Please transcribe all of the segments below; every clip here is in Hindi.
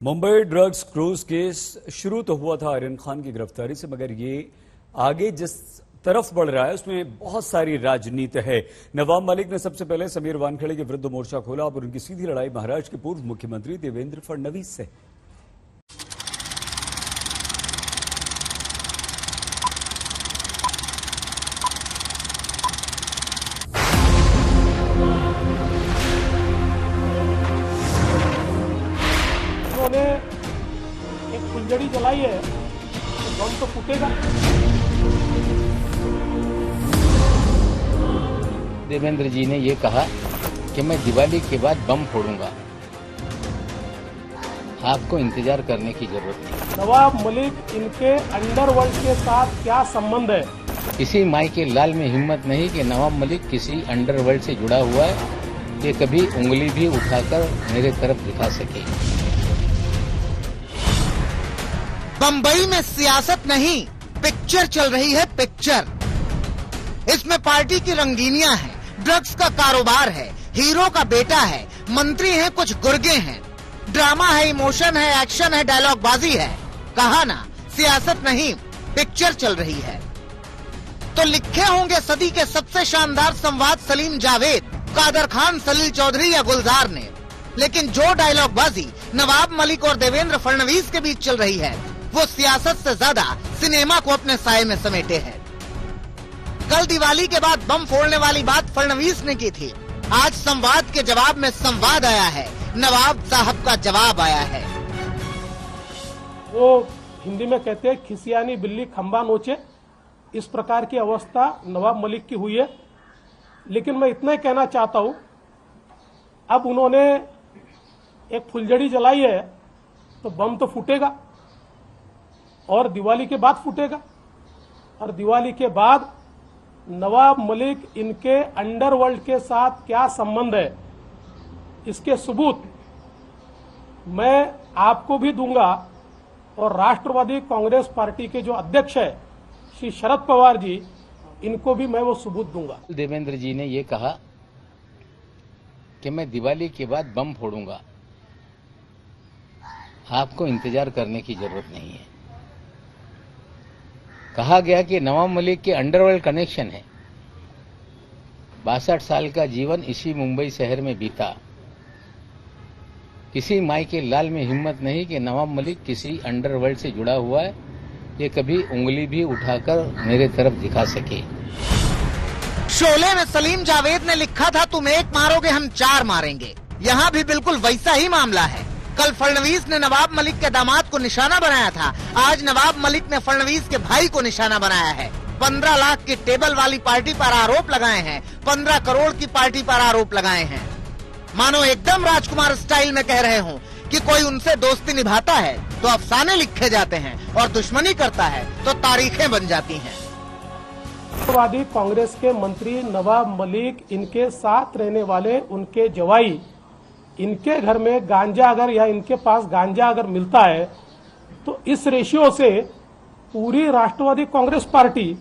मुंबई ड्रग्स क्रूज केस शुरू तो हुआ था आर्यन खान की गिरफ्तारी से, मगर ये आगे जिस तरफ बढ़ रहा है उसमें बहुत सारी राजनीति है। नवाब मलिक ने सबसे पहले समीर वानखेड़े के विरुद्ध मोर्चा खोला और उनकी सीधी लड़ाई महाराष्ट्र के पूर्व मुख्यमंत्री देवेंद्र फडणवीस से। उन्होंने एक फुलझड़ी जलाई है तो बम तो फूटेगा। देवेंद्र जी ने ये कहा कि मैं दिवाली के बाद बम फोड़ूंगा, आपको इंतजार करने की जरूरत नहीं। नवाब मलिक इनके अंडरवर्ल्ड के साथ क्या संबंध है? किसी माई के लाल में हिम्मत नहीं कि नवाब मलिक किसी अंडरवर्ल्ड से जुड़ा हुआ है, ये कभी उंगली भी उठाकर मेरे तरफ दिखा सके। बंबई में सियासत नहीं, पिक्चर चल रही है, पिक्चर। इसमें पार्टी की रंगीनियां हैं, ड्रग्स का कारोबार है, हीरो का बेटा है, मंत्री हैं, कुछ गुर्गे हैं, ड्रामा है, इमोशन है, एक्शन है, डायलॉग बाजी है। कहा ना, सियासत नहीं, पिक्चर चल रही है। तो लिखे होंगे सदी के सबसे शानदार संवाद सलीम जावेद, कादर खान, सलील चौधरी या गुलजार ने, लेकिन जो डायलॉग बाजी नवाब मलिक और देवेंद्र फडणवीस के बीच चल रही है, वो सियासत से ज्यादा सिनेमा को अपने साये में समेटे है। कल दिवाली के बाद बम फोड़ने वाली बात फडणवीस ने की थी, आज संवाद के जवाब में संवाद आया है, नवाब साहब का जवाब आया है। वो हिंदी में कहते हैं खिसियानी बिल्ली खंबा नोचे, इस प्रकार की अवस्था नवाब मलिक की हुई है। लेकिन मैं इतना ही कहना चाहता हूं, अब उन्होंने एक फुलझड़ी जलाई है तो बम तो फूटेगा और दिवाली के बाद फूटेगा, और दिवाली के बाद नवाब मलिक इनके अंडरवर्ल्ड के साथ क्या संबंध है, इसके सबूत मैं आपको भी दूंगा और राष्ट्रवादी कांग्रेस पार्टी के जो अध्यक्ष है श्री शरद पवार जी, इनको भी मैं वो सबूत दूंगा। देवेंद्र जी ने ये कहा कि मैं दिवाली के बाद बम फोड़ूंगा, आपको इंतजार करने की जरूरत नहीं है। कहा गया कि नवाब मलिक के अंडरवर्ल्ड कनेक्शन है। 62 साल का जीवन इसी मुंबई शहर में बीता। किसी माई के लाल में हिम्मत नहीं कि नवाब मलिक किसी अंडरवर्ल्ड से जुड़ा हुआ है, ये कभी उंगली भी उठाकर मेरे तरफ दिखा सके। शोले में सलीम जावेद ने लिखा था, तुम एक मारोगे हम चार मारेंगे। यहाँ भी बिल्कुल वैसा ही मामला है। कल फडणवीस ने नवाब मलिक के दामाद को निशाना बनाया था, आज नवाब मलिक ने फडणवीस के भाई को निशाना बनाया है। 15 लाख की टेबल वाली पार्टी पर आरोप लगाए हैं, 15 करोड़ की पार्टी पर आरोप लगाए हैं। मानो एकदम राजकुमार स्टाइल में कह रहे हो कि कोई उनसे दोस्ती निभाता है तो अफसाने लिखे जाते हैं और दुश्मनी करता है तो तारीखें बन जाती हैं। राष्ट्रवादी कांग्रेस के मंत्री नवाब मलिक, इनके साथ रहने वाले उनके जवाई, इनके घर में गांजा अगर या इनके पास गांजा अगर मिलता है तो इस रेशियो से पूरी राष्ट्रवादी कांग्रेस पार्टी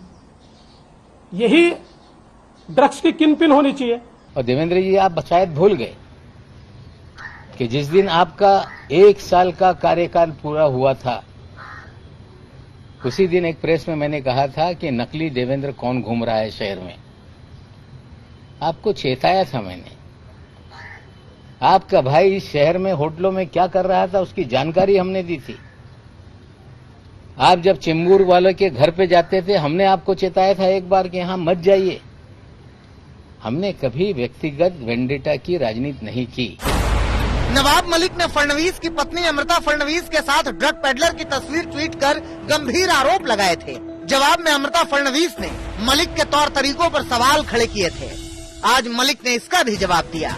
यही ड्रग्स की किंगपिन होनी चाहिए। और देवेंद्र जी, आप शायद भूल गए कि जिस दिन आपका 1 साल का कार्यकाल पूरा हुआ था, उसी दिन एक प्रेस में मैंने कहा था कि नकली देवेंद्र कौन घूम रहा है शहर में। आपको चेताया था मैंने। आपका भाई इस शहर में होटलों में क्या कर रहा था उसकी जानकारी हमने दी थी। आप जब चेंबूर वालों के घर पे जाते थे, हमने आपको चेताया था एक बार कि यहां मत जाइए। हमने कभी व्यक्तिगत वेंडेटा की राजनीति नहीं की। नवाब मलिक ने फडणवीस की पत्नी अमृता फडणवीस के साथ ड्रग पेडलर की तस्वीर ट्वीट कर गंभीर आरोप लगाए थे। जवाब में अमृता फडणवीस ने मलिक के तौर तरीकों पर सवाल खड़े किए थे। आज मलिक ने इसका भी जवाब दिया।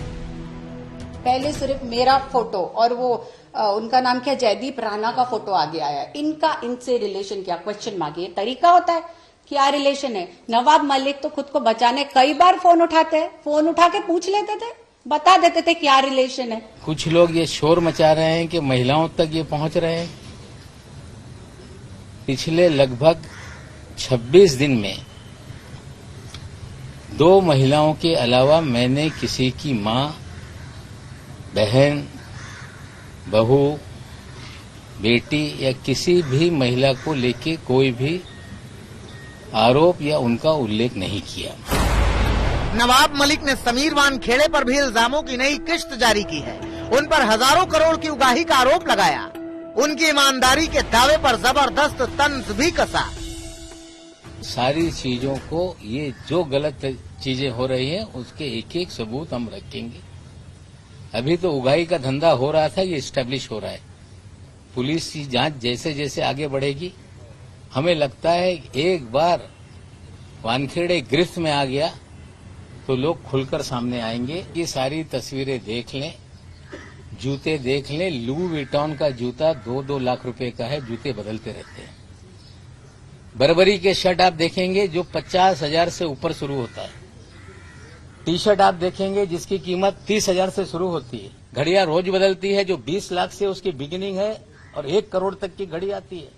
पहले सिर्फ मेरा फोटो और वो उनका नाम क्या, जयदीप राणा का फोटो आगे आया, इनका इनसे रिलेशन क्या, क्वेश्चन मार्क। ये तरीका होता है, क्या रिलेशन है? नवाब मलिक तो खुद को बचाने कई बार फोन उठाते हैं, फोन उठा के पूछ लेते थे, बता देते थे क्या रिलेशन है। कुछ लोग ये शोर मचा रहे हैं कि महिलाओं तक ये पहुंच रहे हैं। पिछले लगभग 26 दिन में 2 महिलाओं के अलावा मैंने किसी की मां, बहन, बहू बेटी या किसी भी महिला को लेके कोई भी आरोप या उनका उल्लेख नहीं किया। नवाब मलिक ने समीर वानखेड़े पर भी इल्जामों की नई किश्त जारी की है। उन पर हजारों करोड़ की उगाही का आरोप लगाया। उनकी ईमानदारी के दावे पर जबरदस्त तंज भी कसा। सारी चीजों को, ये जो गलत चीजें हो रही हैं उसके एक एक सबूत हम रखेंगे। अभी तो उगाही का धंधा हो रहा था, ये स्टैब्लिश हो रहा है। पुलिस की जांच जैसे जैसे आगे बढ़ेगी, हमें लगता है एक बार वानखेड़े गिरफ्त में आ गया तो लोग खुलकर सामने आएंगे। ये सारी तस्वीरें देख लें, जूते देख लें। लू विटॉन का जूता 2-2 लाख रुपए का है, जूते बदलते रहते हैं। बर्बरी के शर्ट आप देखेंगे जो 50,000 से ऊपर शुरू होता है। टी शर्ट आप देखेंगे जिसकी कीमत 30,000 से शुरू होती है। घड़ियां रोज बदलती है जो 20 लाख से उसकी बिगिनिंग है और 1 करोड़ तक की घड़ी आती है।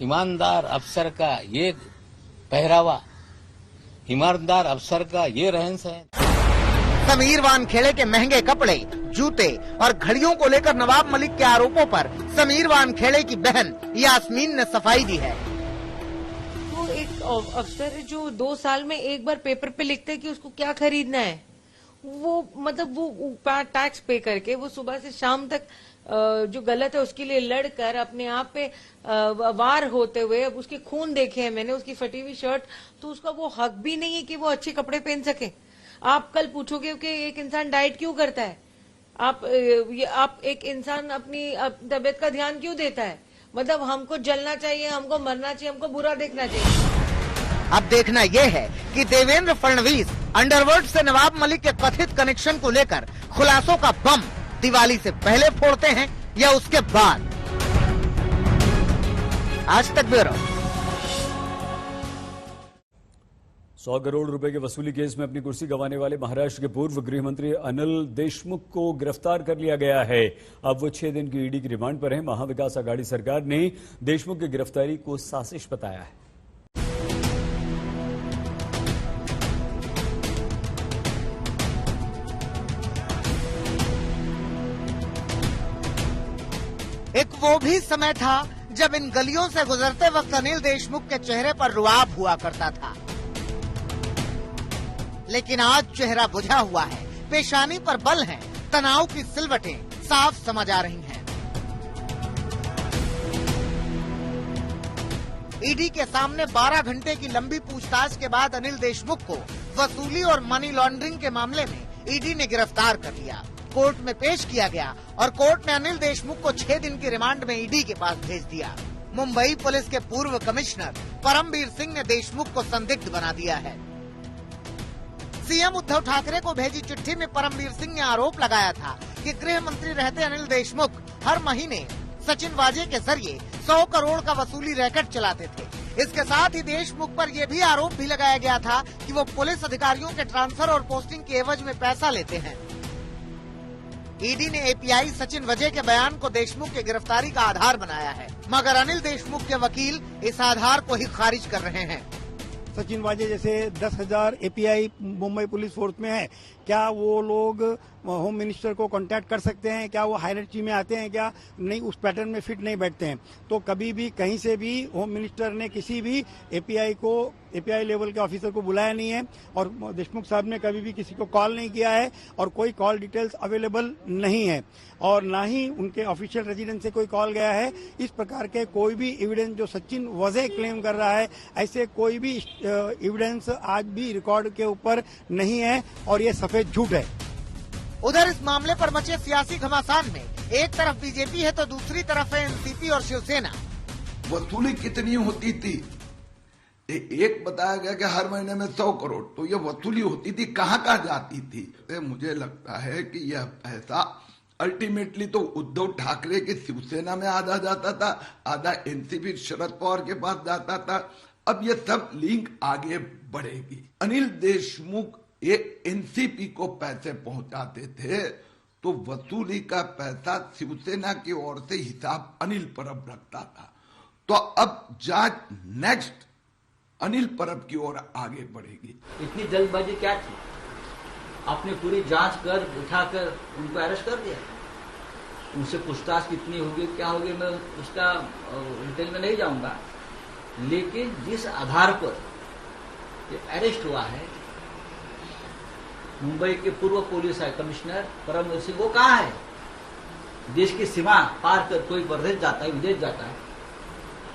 ईमानदार अफसर का ये पहरावा, ईमानदार अफसर का ये रहन सहन। समीर वानखेड़े के महंगे कपड़े, जूते और घड़ियों को लेकर नवाब मलिक के आरोपों पर समीर वानखेड़े की बहन यास्मीन ने सफाई दी है। वो एक अफसर है जो 2 साल में एक बार पेपर पे लिखता है कि उसको क्या खरीदना है। वो मतलब वो टैक्स पे करके वो सुबह से शाम तक जो गलत है उसके लिए लड़कर अपने आप पे वार होते हुए, अब उसके खून देखे हैं मैंने, उसकी फटी हुई शर्ट, तो उसका वो हक भी नहीं है कि वो अच्छे कपड़े पहन सके। आप कल पूछोगे कि एक इंसान डाइट क्यों करता है, आप एक इंसान अपनी तबीयत का ध्यान क्यों देता है। मतलब हमको जलना चाहिए, हमको मरना चाहिए, हमको बुरा देखना चाहिए। अब देखना यह है कि देवेंद्र फडणवीस अंडरवर्ल्ड से नवाब मलिक के कथित कनेक्शन को लेकर खुलासों का बम दिवाली से पहले फोड़ते हैं या उसके बाद। आज तक ब्यूरो। 100 करोड़ रुपए के वसूली केस में अपनी कुर्सी गंवाने वाले महाराष्ट्र के पूर्व गृह मंत्री अनिल देशमुख को गिरफ्तार कर लिया गया है। अब वो 6 दिन की ईडी की रिमांड पर है। महाविकास आघाड़ी सरकार ने देशमुख की गिरफ्तारी को साजिश बताया है। एक वो भी समय था जब इन गलियों से गुजरते वक्त अनिल देशमुख के चेहरे पर रुआब हुआ करता था, लेकिन आज चेहरा बुझा हुआ है, पेशानी पर बल है, तनाव की सिलवटें साफ समझ आ रही हैं। ईडी के सामने 12 घंटे की लंबी पूछताछ के बाद अनिल देशमुख को वसूली और मनी लॉन्ड्रिंग के मामले में ईडी ने गिरफ्तार कर लिया, कोर्ट में पेश किया गया और कोर्ट ने अनिल देशमुख को 6 दिन की रिमांड में ईडी के पास भेज दिया। मुंबई पुलिस के पूर्व कमिश्नर परमबीर सिंह ने देशमुख को संदिग्ध बना दिया है। सीएम उद्धव ठाकरे को भेजी चिट्ठी में परमबीर सिंह ने आरोप लगाया था कि गृह मंत्री रहते अनिल देशमुख हर महीने सचिन वाजे के जरिए 100 करोड़ का वसूली रैकेट चलाते थे। इसके साथ ही देशमुख पर यह भी आरोप भी लगाया गया था कि वो पुलिस अधिकारियों के ट्रांसफर और पोस्टिंग के एवज में पैसा लेते हैं। ईडी ने एपीआई सचिन वजय के बयान को देशमुख की गिरफ्तारी का आधार बनाया है, मगर अनिल देशमुख के वकील इस आधार को ही खारिज कर रहे हैं। सचिन वाजे जैसे 10,000 एपीआई मुंबई पुलिस फोर्स में है, क्या वो लोग होम मिनिस्टर को कांटेक्ट कर सकते हैं? क्या वो हायरार्की में आते हैं? क्या नहीं, उस पैटर्न में फिट नहीं बैठते हैं। तो कभी भी कहीं से भी होम मिनिस्टर ने किसी भी एपीआई लेवल के ऑफिसर को बुलाया नहीं है और देशमुख साहब ने कभी भी किसी को कॉल नहीं किया है और कोई कॉल डिटेल्स अवेलेबल नहीं है और ना ही उनके ऑफिशियल रेजिडेंस से कोई कॉल गया है। इस प्रकार के कोई भी एविडेंस जो सचिन वजह क्लेम कर रहा है, ऐसे कोई भी एविडेंस आज भी रिकॉर्ड के ऊपर नहीं है और ये सफेद झूठ है। उधर इस मामले पर मचे सियासी घमासान में एक तरफ बीजेपी है तो दूसरी तरफ है एनसीपी और शिवसेना। वसूली कितनी होती थी? एक बताया गया कि हर महीने में 100 करोड़, तो ये वसूली होती थी कहाँ जाती थी? मुझे लगता है कि यह पैसा अल्टीमेटली तो उद्धव ठाकरे की शिवसेना में आधा जाता था, आधा एनसीपी शरद पवार के पास जाता था। अब ये सब लिंक आगे बढ़ेगी। अनिल देशमुख एक एनसीपी को पैसे पहुंचाते थे तो वसूली का पैसा शिवसेना की ओर से हिसाब अनिल परब रखता था। तो अब जांच नेक्स्ट अनिल परब की ओर आगे बढ़ेगी। इतनी जल्दबाजी क्या थी? आपने पूरी जांच कर उठाकर उनको अरेस्ट कर दिया। उनसे पूछताछ कितनी होगी, क्या होगी, मैं उसका डिटेल में नहीं जाऊंगा। लेकिन जिस आधार पर ये अरेस्ट हुआ है, मुंबई के पूर्व पुलिस कमिश्नर परमवीर सिंह, वो कहाँ है? देश की सीमा पार कर कोई प्रदेश जाता है, विदेश जाता है,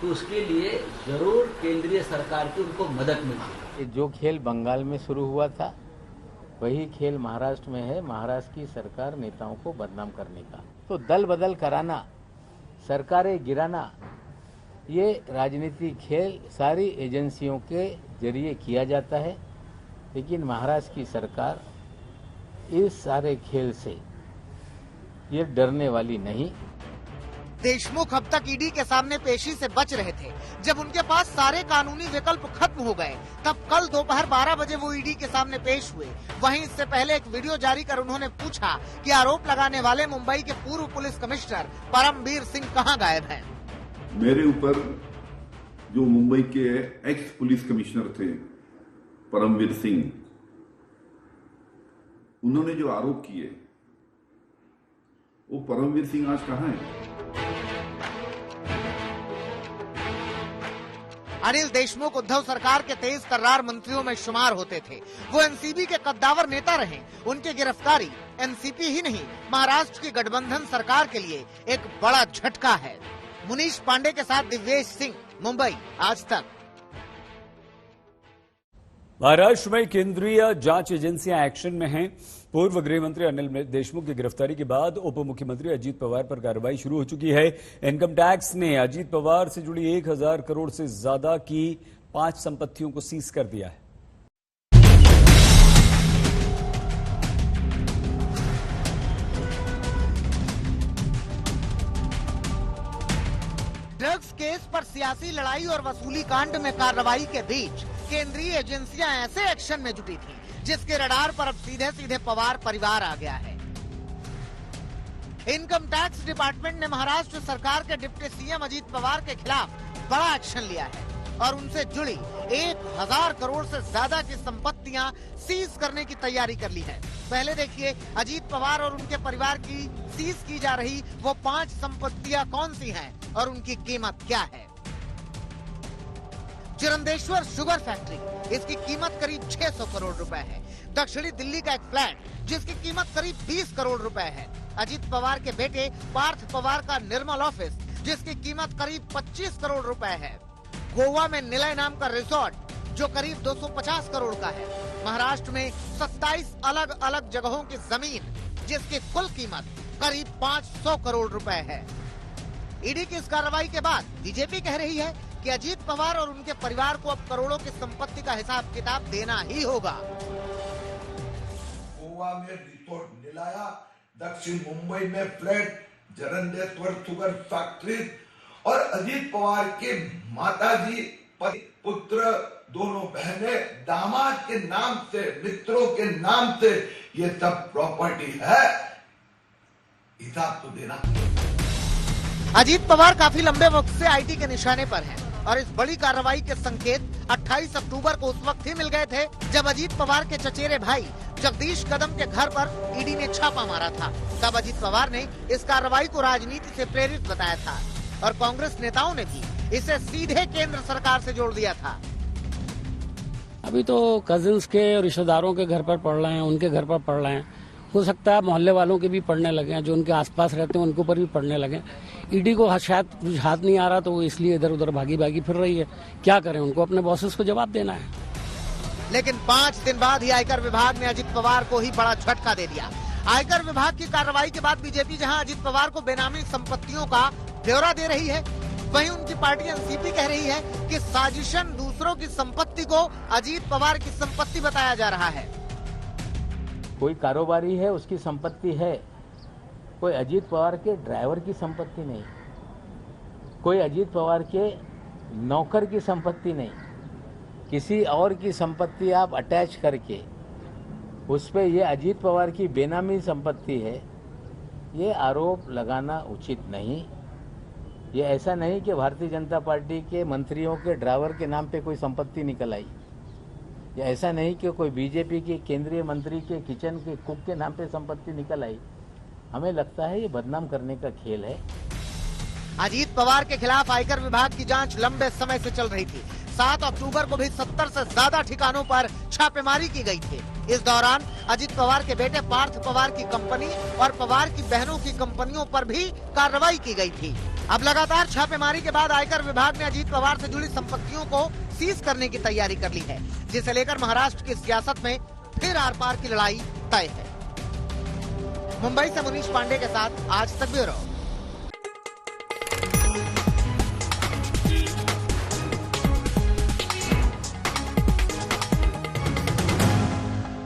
तो उसके लिए जरूर केंद्रीय सरकार की उनको मदद मिलती है। जो खेल बंगाल में शुरू हुआ था वही खेल महाराष्ट्र में है, महाराष्ट्र की सरकार नेताओं को बदनाम करने का। तो दल बदल कराना, सरकारें गिराना, ये राजनीतिक खेल सारी एजेंसियों के जरिए किया जाता है। लेकिन महाराष्ट्र की सरकार इस सारे खेल से ये डरने वाली नहीं। देशमुख अब तक ईडी के सामने पेशी से बच रहे थे। जब उनके पास सारे कानूनी विकल्प खत्म हो गए, तब कल दोपहर 12 बजे वो ईडी के सामने पेश हुए। वहीं इससे पहले एक वीडियो जारी कर उन्होंने पूछा कि आरोप लगाने वाले मुंबई के पूर्व पुलिस कमिश्नर परमवीर सिंह कहां गायब हैं। मेरे ऊपर जो मुंबई के एक्स पुलिस कमिश्नर थे परमवीर सिंह, उन्होंने जो आरोप किए, वो परमवीर सिंह आज कहां है? अनिल देशमुख उद्धव सरकार के 23 कर्रार मंत्रियों में शुमार होते थे। वो एनसीपी के कद्दावर नेता रहे। उनकी गिरफ्तारी एनसीपी ही नहीं, महाराष्ट्र की गठबंधन सरकार के लिए एक बड़ा झटका है। मुनीश पांडे के साथ दिव्येश सिंह, मुंबई, आज तक। महाराष्ट्र में केंद्रीय जांच एजेंसियां एक्शन में हैं। पूर्व गृह मंत्री अनिल देशमुख की गिरफ्तारी के बाद उप मुख्यमंत्री अजीत पवार पर कार्रवाई शुरू हो चुकी है। इनकम टैक्स ने अजीत पवार से जुड़ी 1000 करोड़ से ज्यादा की 5 संपत्तियों को सीज कर दिया है। ड्रग्स केस पर सियासी लड़ाई और वसूली कांड में कार्रवाई के बीच केंद्रीय एजेंसियां ऐसे एक्शन में जुटी थी जिसके रडार पर अब सीधे सीधे पवार परिवार आ गया है। इनकम टैक्स डिपार्टमेंट ने महाराष्ट्र सरकार के डिप्टी सीएम अजीत पवार के खिलाफ बड़ा एक्शन लिया है और उनसे जुड़ी 1000 करोड़ से ज्यादा की संपत्तियां सीज करने की तैयारी कर ली है। पहले देखिए अजीत पवार और उनके परिवार की सीज की जा रही वो 5 संपत्तियां कौन सी हैं और उनकी कीमत क्या है। चिरंदेश्वर शुगर फैक्ट्री, इसकी कीमत करीब 600 करोड़ रुपए है। दक्षिणी दिल्ली का एक फ्लैट जिसकी कीमत करीब 20 करोड़ रुपए है। अजीत पवार के बेटे पार्थ पवार का निर्मल ऑफिस जिसकी कीमत करीब 25 करोड़ रुपए है। गोवा में निलय नाम का रिसोर्ट जो करीब 250 करोड़ का है। महाराष्ट्र में 27 अलग अलग जगहों की जमीन जिसकी कुल कीमत करीब 500 करोड़ रुपए है। ईडी की इस कार्रवाई के बाद बीजेपी कह रही है कि अजीत पवार और उनके परिवार को अब करोड़ों की संपत्ति का हिसाब किताब देना ही होगा। गोवा में रिसोर्ट निलाया, दक्षिण मुंबई में फ्लैट, चिरंदेश्वर शुगर फैक्ट्री और अजीत पवार के माताजी, पुत्र, दोनों बहनें, दामाद के नाम से, मित्रों के नाम से ये सब प्रॉपर्टी है, हिसाब तो देना। अजीत पवार काफी लंबे वक्त से आईटी के निशाने पर हैं और इस बड़ी कार्रवाई के संकेत 28 अक्टूबर को उस वक्त ही मिल गए थे जब अजीत पवार के चचेरे भाई जगदीश कदम के घर पर ईडी ने छापा मारा था। तब अजीत पवार ने इस कार्रवाई को राजनीति से प्रेरित बताया था और कांग्रेस नेताओं ने भी इसे सीधे केंद्र सरकार से जोड़ दिया था। अभी तो कजिन्स के रिश्तेदारों के घर पर पढ़ रहे हैं, उनके घर पर पढ़ रहे हैं, हो सकता है मोहल्ले वालों के भी पढ़ने लगे हैं, जो उनके आसपास रहते हैं उनको पर भी पढ़ने लगे। ईडी को शायद हाथ नहीं आ रहा तो वो इसलिए इधर उधर भागी भागी फिर रही है। क्या करें, उनको अपने बॉसेस को जवाब देना है। लेकिन 5 दिन बाद ही आयकर विभाग ने अजीत पवार को ही बड़ा झटका दे दिया। आयकर विभाग की कार्रवाई के बाद बीजेपी जहां अजीत पवार को बेनामी संपत्तियों का ब्यौरा दे रही है, वहीं उनकी पार्टी एनसीपी कह रही है कि साजिशन दूसरों की संपत्ति को अजीत पवार की संपत्ति बताया जा रहा है। कोई कारोबारी है, उसकी संपत्ति है, कोई अजीत पवार के ड्राइवर की संपत्ति नहीं, कोई अजीत पवार के नौकर की संपत्ति नहीं। किसी और की संपत्ति आप अटैच करके उस पर ये अजीत पवार की बेनामी संपत्ति है, ये आरोप लगाना उचित नहीं। ये ऐसा नहीं कि भारतीय जनता पार्टी के मंत्रियों के ड्राइवर के नाम पे कोई संपत्ति निकल आई, या ऐसा नहीं कि कोई बीजेपी के केंद्रीय मंत्री के किचन के कुक के नाम पे संपत्ति निकल आई। हमें लगता है ये बदनाम करने का खेल है। अजीत पवार के खिलाफ आयकर विभाग की जांच लंबे समय से चल रही थी। 7 अक्टूबर को भी 70 से ज्यादा ठिकानों पर छापेमारी की गई थी। इस दौरान अजीत पवार के बेटे पार्थ पवार की कंपनी और पवार की बहनों की कंपनियों पर भी कार्रवाई की गई थी। अब लगातार छापेमारी के बाद आयकर विभाग ने अजीत पवार से जुड़ी संपत्तियों को सीज करने की तैयारी कर ली है, जिसे लेकर महाराष्ट्र की सियासत में फिर आर पार की लड़ाई तय है। मुंबई से मुनीश पांडे के साथ आज तक ब्यूरो।